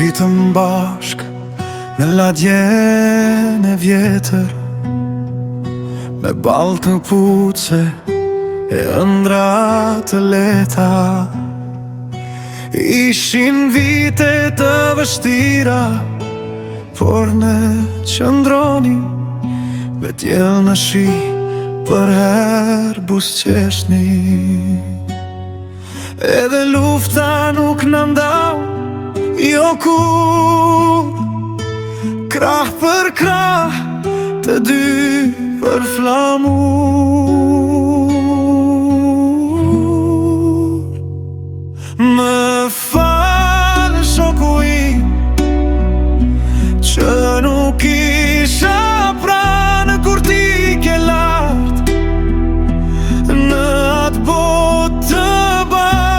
Rritëm bashk në ladjen e vjetër, me ballë të puce e ëndra të leta. Ishin vite të vështira, por ne qëndroni me tjel në shi, për her busqeshni. Edhe lufta nuk në ndau, jo kur, krah për krah, të dy për flamur. Më falë shoku im, që nuk isha pranë kur ti ke lartë në atë botë të bardhë.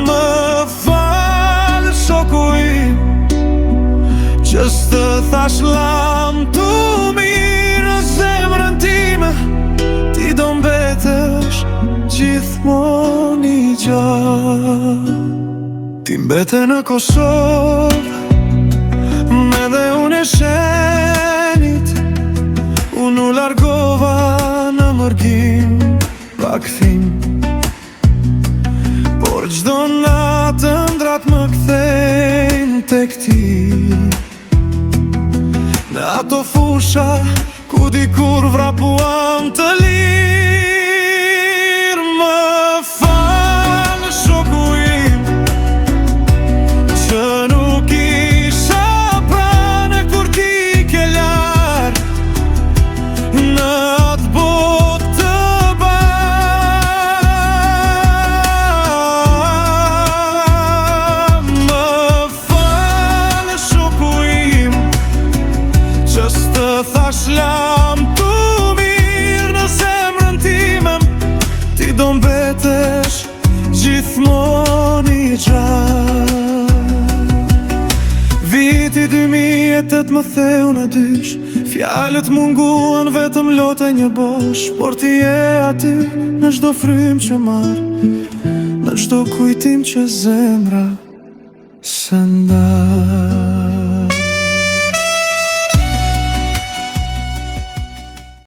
Më falë shoku im, që s'të thash lam të mirë në zemrën time, ti do mbetesh gjithmonë i gjatë. Ti mbete në Kosovë, me dhe unë e shenjit, unë u largova në mërgim pa kthim, por gjdo natë ëndrat më kthejnë tek ti, në ato fusha ku dikur vrapuam të lirë. Më falë shoku im, që nuk isha pranë kur ti ke lartë në atë botë të bardhë. Më falë shoku im, që s'të thash lam të mirë në zemrën time, ti do mbetesh gjithmonë i gjatë. Viti 2008 më theu në dysh, fjalët munguan vetëm lote një bosh, por ti je aty në çdo frym që marr, në çdo kujtim që zemra së ndar.